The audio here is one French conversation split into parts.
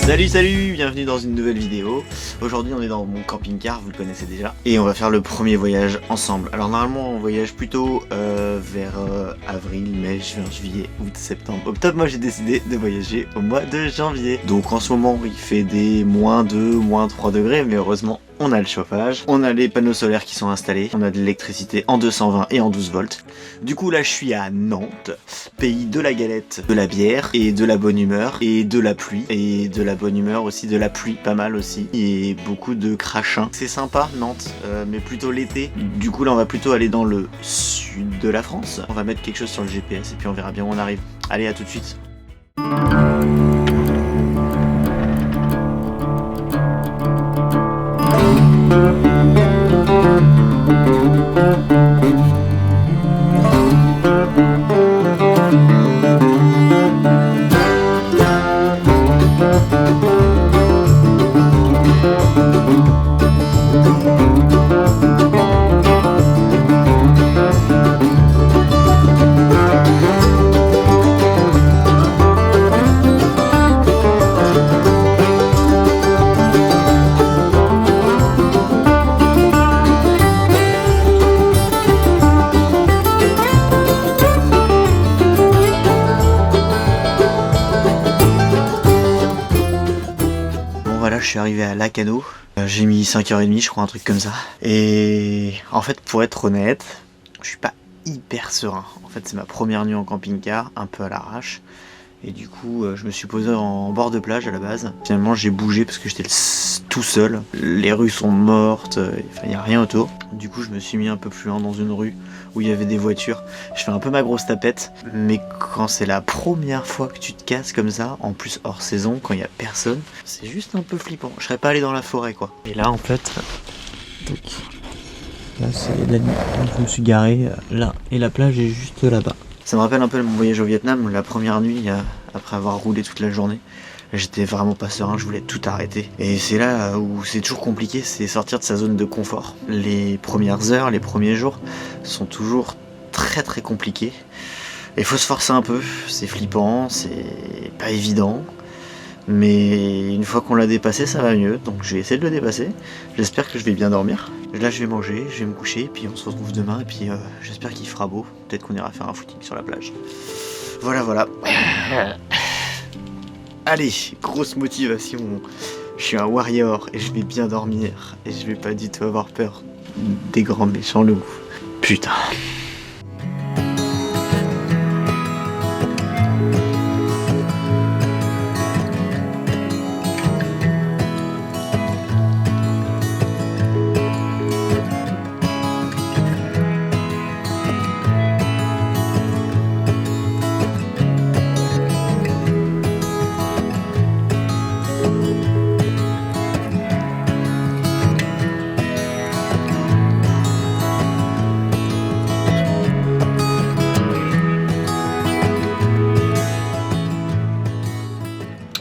Salut, bienvenue dans une nouvelle vidéo. Aujourd'hui on est dans mon camping-car, vous le connaissez déjà. Et on va faire le premier voyage ensemble. Alors normalement on voyage plutôt vers avril, mai, juin, juillet, août, septembre, octobre. Moi j'ai décidé de voyager au mois de janvier. Donc en ce moment il fait des -2, -3 degrés, mais heureusement on a le chauffage, on a les panneaux solaires qui sont installés, on a de l'électricité en 220 et en 12 volts. Du coup là je suis à Nantes, pays de la galette, de la bière et de la bonne humeur et de la pluie. Et de la bonne humeur aussi, de la pluie pas mal aussi. Et beaucoup de crachins. C'est sympa Nantes, mais plutôt l'été. Du coup là on va plutôt aller dans le sud de la France. On va mettre quelque chose sur le GPS et puis on verra bien où on arrive. Allez, à tout de suite. Voilà, je suis arrivé à Lacanau, j'ai mis 5h30 je crois, un truc comme ça. Et en fait pour être honnête, je suis pas hyper serein. En fait c'est ma première nuit en camping-car, un peu à l'arrache. Et du coup je me suis posé en bord de plage à la base. Finalement j'ai bougé parce que j'étais tout seul. Les rues sont mortes, enfin il n'y a rien autour. Du coup je me suis mis un peu plus loin dans une rue où il y avait des voitures. Je fais un peu ma grosse tapette, mais quand c'est la première fois que tu te casses comme ça, en plus hors saison, quand il n'y a personne, c'est juste un peu flippant. Je serais pas allé dans la forêt quoi. Et là en fait, donc, là c'est la nuit, donc je me suis garé là, et la plage est juste là-bas. Ça me rappelle un peu mon voyage au Vietnam, la première nuit, après avoir roulé toute la journée. J'étais vraiment pas serein, je voulais tout arrêter. Et c'est là où c'est toujours compliqué, c'est sortir de sa zone de confort. Les premières heures, les premiers jours sont toujours très compliqués. Il faut se forcer un peu, c'est flippant, c'est pas évident. Mais une fois qu'on l'a dépassé, ça va mieux. Donc je vais essayer de le dépasser. J'espère que je vais bien dormir. Là je vais manger, je vais me coucher, puis on se retrouve demain. Et puis j'espère qu'il fera beau. Peut-être qu'on ira faire un footing sur la plage. Voilà. Allez, grosse motivation. Je suis un warrior et je vais bien dormir. Et je vais pas du tout avoir peur des grands méchants loups. Putain.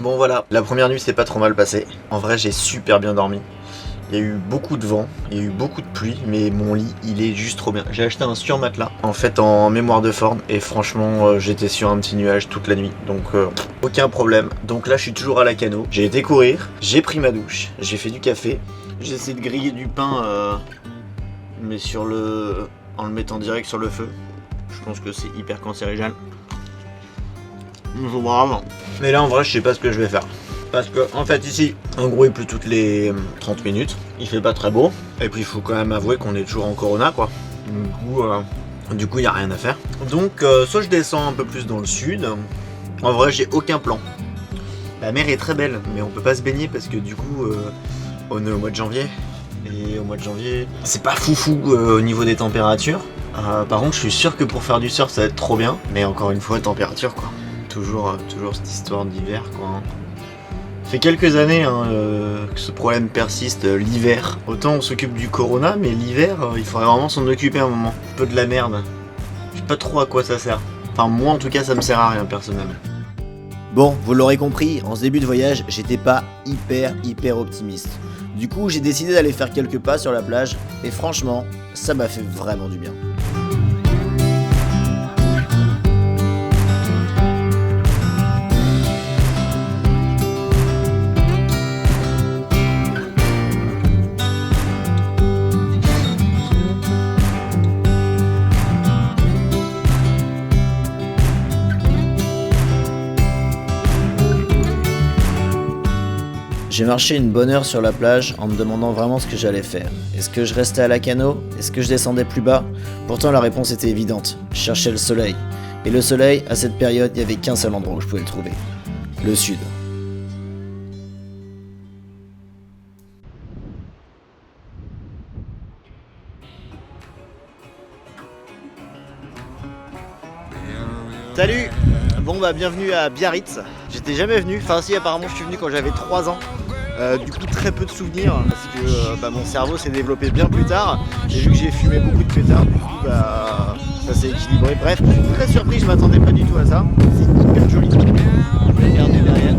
Bon voilà, la première nuit s'est pas trop mal passée. En vrai j'ai super bien dormi. Il y a eu beaucoup de vent, il y a eu beaucoup de pluie, mais mon lit il est juste trop bien. J'ai acheté un surmatelas en fait en mémoire de forme et franchement j'étais sur un petit nuage toute la nuit, donc aucun problème. Donc là je suis toujours à Lacanau, j'ai été courir, j'ai pris ma douche, j'ai fait du café, j'ai essayé de griller du pain mais en le mettant direct sur le feu. Je pense que c'est hyper cancérigène. Mais là en vrai je sais pas ce que je vais faire. Parce que en fait ici en gros il pleut toutes les 30 minutes. Il fait pas très beau. Et puis il faut quand même avouer qu'on est toujours en corona quoi. Du coup il n'y a rien à faire. Donc soit je descends un peu plus dans le sud. En vrai j'ai aucun plan. La mer est très belle mais on peut pas se baigner parce que du coup on est au mois de janvier. Et au mois de janvier c'est pas foufou au niveau des températures. Par contre je suis sûr que pour faire du surf ça va être trop bien. Mais encore une fois température quoi. Toujours cette histoire d'hiver quoi. Ça fait quelques années que ce problème persiste, l'hiver. Autant on s'occupe du corona, mais l'hiver, il faudrait vraiment s'en occuper un moment. Un peu de la merde. Je sais pas trop à quoi ça sert. Enfin moi en tout cas ça me sert à rien personnellement. Bon, vous l'aurez compris, en ce début de voyage, j'étais pas hyper optimiste. Du coup, j'ai décidé d'aller faire quelques pas sur la plage, et franchement, ça m'a fait vraiment du bien. J'ai marché une bonne heure sur la plage en me demandant vraiment ce que j'allais faire. Est-ce que je restais à Lacano? Est-ce que je descendais plus bas? Pourtant la réponse était évidente, je cherchais le soleil. Et le soleil, à cette période, il n'y avait qu'un seul endroit où je pouvais le trouver. Le sud. Salut! Bon bah bienvenue à Biarritz. J'étais jamais venu, enfin si apparemment je suis venu quand j'avais 3 ans. Du coup très peu de souvenirs parce que mon cerveau s'est développé bien plus tard. Et vu que j'ai fumé beaucoup de pétards, du coup ça s'est équilibré. Bref, je suis très surpris, je m'attendais pas du tout à ça. C'est hyper joli. Je vais regarder derrière.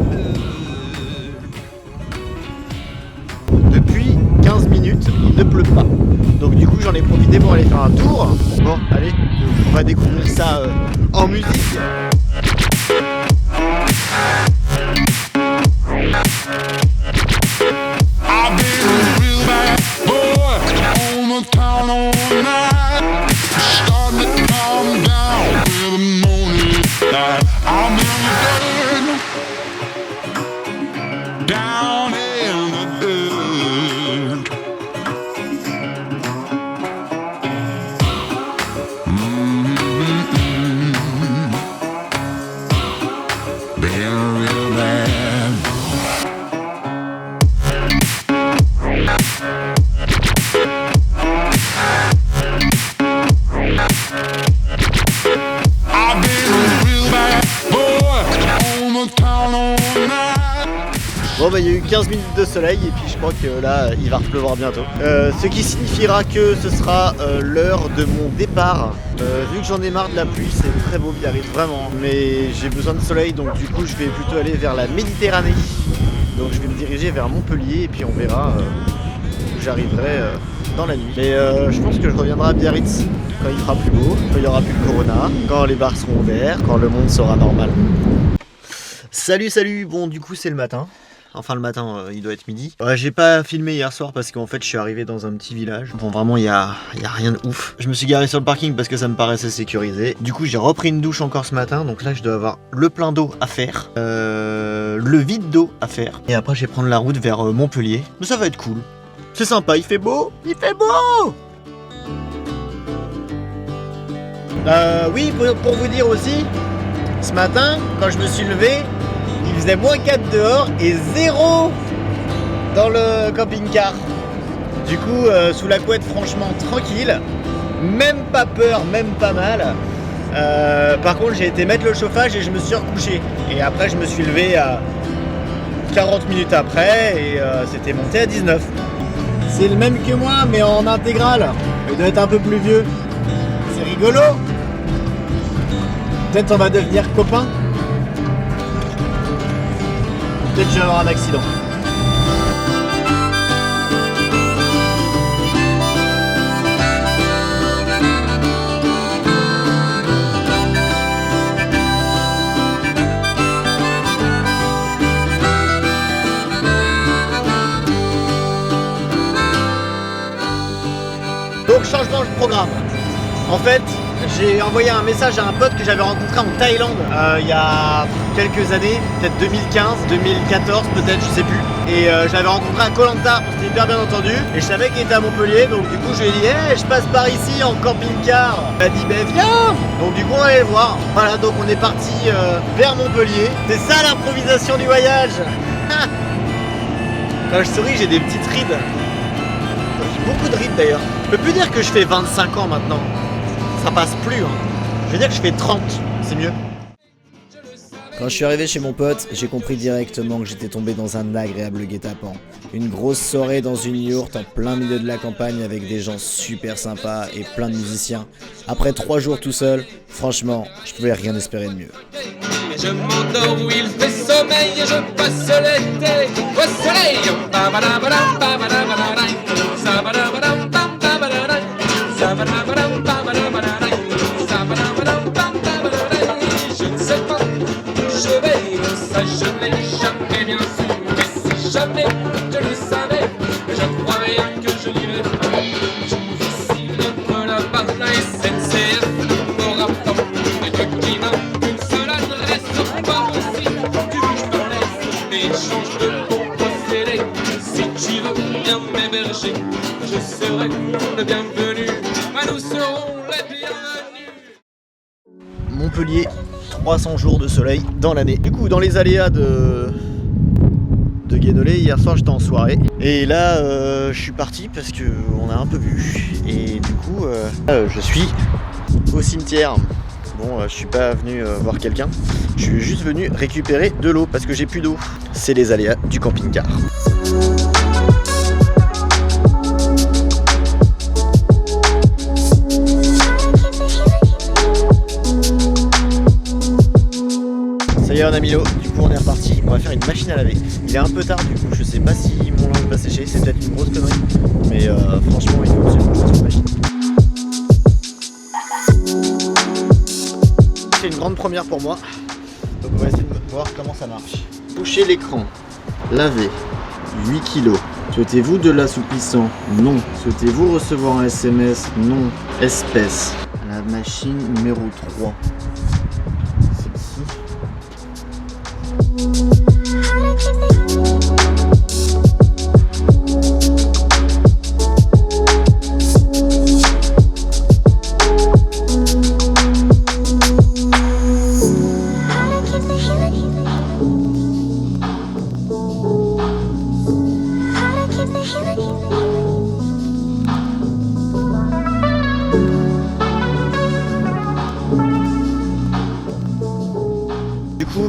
Depuis 15 minutes, il ne pleut pas. Donc du coup j'en ai profité pour aller faire un tour. Bon allez, on va découvrir ça en musique. Bon bah il y a eu 15 minutes de soleil et puis je crois que là il va repleuvoir bientôt. Ce qui signifiera que ce sera l'heure de mon départ. Vu que j'en ai marre de la pluie, c'est très beau Biarritz vraiment. Mais j'ai besoin de soleil donc du coup je vais plutôt aller vers la Méditerranée. Donc je vais me diriger vers Montpellier et puis on verra où j'arriverai dans la nuit. Mais je pense que je reviendrai à Biarritz quand il fera plus beau, quand il n'y aura plus de corona, quand les bars seront ouverts, quand le monde sera normal. Salut, bon du coup c'est le matin. Enfin le matin, il doit être midi. J'ai pas filmé hier soir parce qu'en fait je suis arrivé dans un petit village. Bon vraiment il y a rien de ouf. Je me suis garé sur le parking parce que ça me paraissait sécurisé. Du coup j'ai repris une douche encore ce matin. Donc là je dois avoir le plein d'eau à faire. Le vide d'eau à faire. Et après je vais prendre la route vers Montpellier. Mais ça va être cool. C'est sympa, il fait beau. Il fait beau. Oui pour vous dire aussi, ce matin quand je me suis levé, il faisait -4 dehors et 0 dans le camping-car. Du coup, sous la couette, franchement, tranquille. Même pas peur, même pas mal. Par contre, j'ai été mettre le chauffage et je me suis recouché. Et après, je me suis levé à 40 minutes après et c'était monté à 19. C'est le même que moi, mais en intégrale. Il doit être un peu plus vieux. C'est rigolo. Peut-être on va devenir copains. Peut-être que je vais avoir un accident. Donc changement de programme. En fait, j'ai envoyé un message à un pote que j'avais rencontré en Thaïlande il y a quelques années, peut-être 2015, 2014 peut-être, je sais plus. Et j'avais rencontré à Koh Lanta, on s'était hyper bien entendu. Et je savais qu'il était à Montpellier, donc du coup je lui ai dit hey, je passe par ici en camping-car. Il m'a dit ben viens. Donc du coup on allait le voir. Voilà, donc on est parti vers Montpellier. C'est ça l'improvisation du voyage. Quand je souris j'ai des petites rides. J'ai beaucoup de rides d'ailleurs. Je peux plus dire que je fais 25 ans maintenant. Ça passe plus, hein. Je veux dire que je fais 30, c'est mieux. Quand je suis arrivé chez mon pote, j'ai compris directement que j'étais tombé dans un agréable guet-apens. Une grosse soirée dans une yourte en plein milieu de la campagne avec des gens super sympas et plein de musiciens. Après 3 jours tout seul, franchement, je pouvais rien espérer de mieux. Je m'endors où il fait sommeil et je passe l'été au soleil. Je ne sais pas où je vais, ça je n'ai jamais bien su. Mais si jamais je le savais, je crois rien que je n'irai pas. Je vous ici entre la barre, la SNCF, m'aura tant et Dieu qui n'a qu'une seule adresse. Pas aussi, tu je me laisse et change de bon procédé. marché, je serai le bienvenu, nous serons les bienvenus. Montpellier, 300 jours de soleil dans l'année. Du coup, dans les aléas de Guénolé, hier soir j'étais en soirée et là je suis parti parce que on a un peu bu et du coup je suis au cimetière. Bon, je suis pas venu voir quelqu'un, je suis juste venu récupérer de l'eau parce que j'ai plus d'eau. C'est les aléas du camping-car. Ça y est, on a mis l'eau, du coup on est reparti, on va faire une machine à laver. Il est un peu tard du coup, je sais pas si mon linge va sécher, c'est peut-être une grosse connerie, mais franchement il faut absolument que je fasse une machine. C'est une grande première pour moi, donc on va essayer de voir comment ça marche. Toucher l'écran, laver, 8 kg. Souhaitez-vous de l'assouplissant? Non. Souhaitez-vous recevoir un SMS? Non. Espèce. La machine numéro 3. Celle-ci.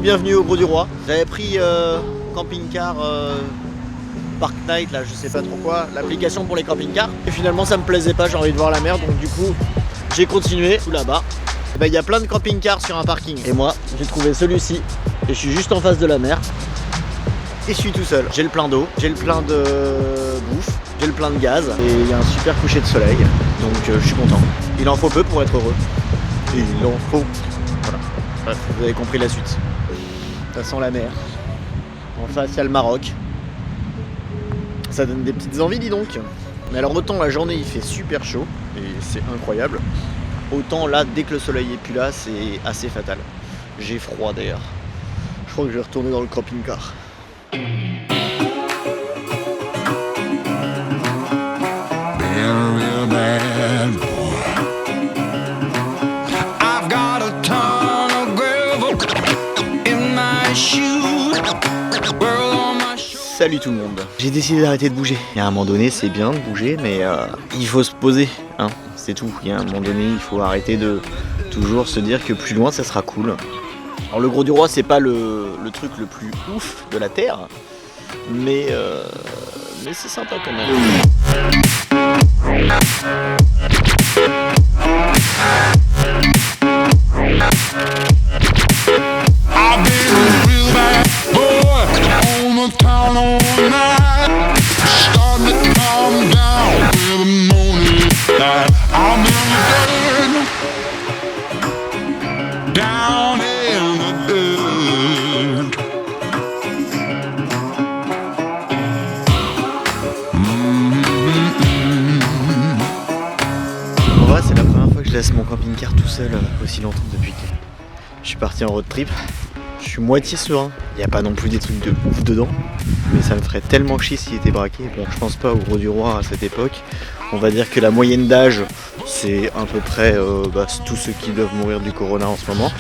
Bienvenue au Gros du Roi. J'avais pris camping-car Park Night, là je sais pas trop quoi, l'application pour les camping-cars. Et finalement ça me plaisait pas, j'ai envie de voir la mer, donc du coup j'ai continué tout là-bas. Il y a plein de camping-cars sur un parking. Et moi j'ai trouvé celui-ci et je suis juste en face de la mer. Et je suis tout seul. J'ai le plein d'eau, j'ai le plein de bouffe, j'ai le plein de gaz. Et il y a un super coucher de soleil, donc je suis content. Il en faut peu pour être heureux. Il en faut. Voilà. Bref, vous avez compris la suite. Ça sent la mer. En face, il y a le Maroc. Ça donne des petites envies, dis donc. Mais alors, autant la journée, il fait super chaud, et c'est incroyable. Autant là, dès que le soleil est plus là, c'est assez fatal. J'ai froid d'ailleurs. Je crois que je vais retourner dans le camping-car. Salut tout le monde. J'ai décidé d'arrêter de bouger. Et à un moment donné, c'est bien de bouger, mais il faut se poser, hein. C'est tout. Il y a un moment donné, il faut arrêter de toujours se dire que plus loin, ça sera cool. Alors le Gros du Roi, c'est pas le truc le plus ouf de la Terre, mais c'est sympa quand même. C'est la première fois que je laisse mon camping-car tout seul aussi longtemps depuis que je suis parti en road trip. Je suis moitié serein. Il n'y a pas non plus des trucs de ouf dedans, mais ça me ferait tellement chier s'il était braqué. Bon, je pense pas au Gros du Roi à cette époque. On va dire que la moyenne d'âge, c'est à peu près tous ceux qui doivent mourir du corona en ce moment.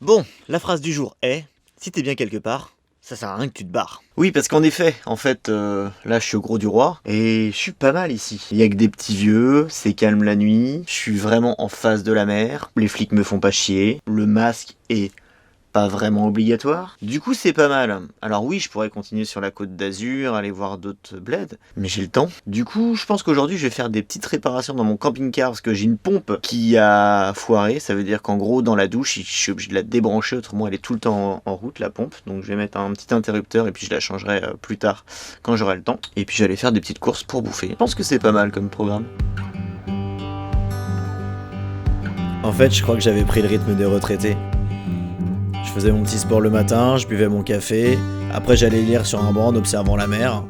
Bon, la phrase du jour est: si t'es bien quelque part, ça sert à rien que tu te barres. Oui, parce qu'en effet, là je suis au Gros du Roi et je suis pas mal ici. Il y a que des petits vieux, c'est calme la nuit, je suis vraiment en face de la mer, les flics me font pas chier, le masque est pas vraiment obligatoire. Du coup, c'est pas mal. Alors oui, je pourrais continuer sur la Côte d'Azur, aller voir d'autres bleds, mais j'ai le temps. Du coup, je pense qu'aujourd'hui, je vais faire des petites réparations dans mon camping-car parce que j'ai une pompe qui a foiré. Ça veut dire qu'en gros, dans la douche, je suis obligé de la débrancher, autrement elle est tout le temps en route, la pompe. Donc je vais mettre un petit interrupteur et puis je la changerai plus tard quand j'aurai le temps. Et puis j'allais faire des petites courses pour bouffer. Je pense que c'est pas mal comme programme. En fait, je crois que j'avais pris le rythme des retraités. Je faisais mon petit sport le matin, je buvais mon café, après j'allais lire sur un banc en observant la mer.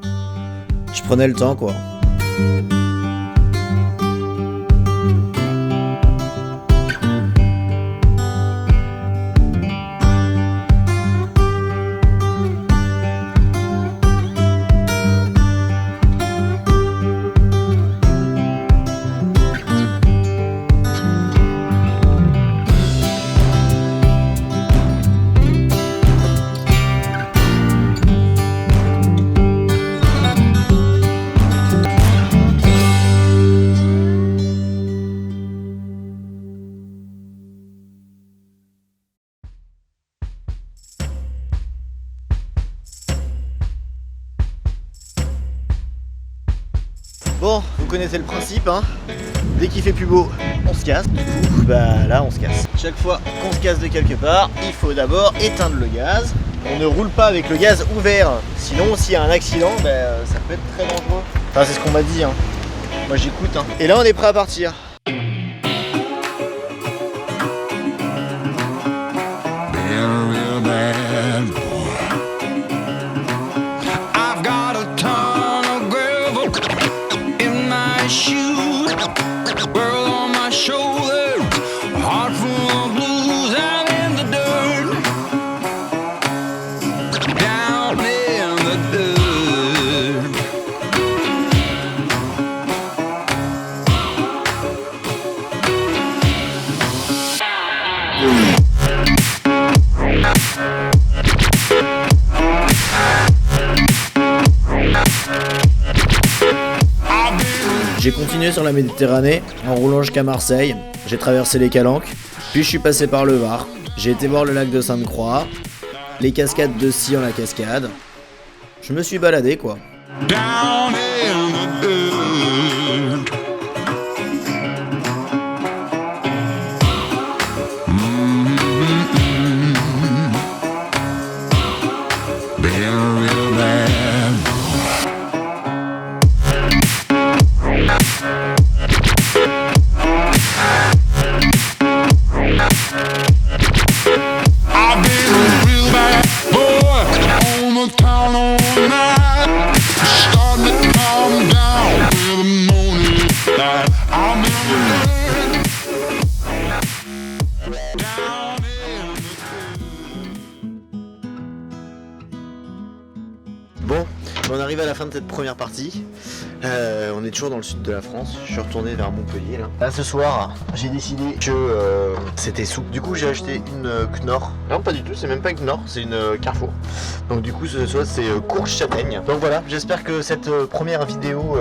Je prenais le temps, quoi. vous connaissez le principe, hein. Dès qu'il fait plus beau, on se casse. Du coup, bah là, on se casse. Chaque fois qu'on se casse de quelque part, il faut d'abord éteindre le gaz. On ne roule pas avec le gaz ouvert. Sinon, s'il y a un accident, bah, ça peut être très dangereux. Enfin, c'est ce qu'on m'a dit, hein. Moi, j'écoute, hein. Et là, on est prêt à partir. J'ai continué sur la Méditerranée en roulant jusqu'à Marseille, j'ai traversé les Calanques, puis je suis passé par le Var, j'ai été voir le lac de Sainte-Croix, les cascades de Sillon-la-Cascade. Je me suis baladé quoi. Down in the dirt. Been real bad. I've been a real bad boy on the town all night. Starting to calm down with the morning light. I'm in the down in Bon, on arrive à la fin de cette première partie. On est toujours dans le sud de la France. Je suis retourné vers Montpellier là. Là ce soir, j'ai décidé que c'était soupe. Du coup, j'ai acheté une Knorr. Non, pas du tout, c'est même pas une Knorr, c'est une Carrefour. Donc du coup, ce soir, c'est courge châtaigne. Donc voilà, j'espère que cette première vidéo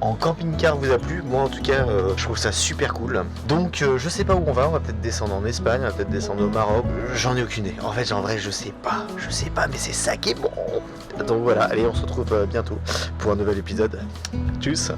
en camping-car vous a plu. Moi, en tout cas, je trouve ça super cool. Donc, je sais pas où on va peut-être descendre en Espagne, on va peut-être descendre au Maroc. J'en ai aucune idée. En fait, en vrai, je sais pas, mais c'est ça qui est bon. Donc voilà, allez, on se retrouve bientôt pour un nouvel épisode. Tchuss.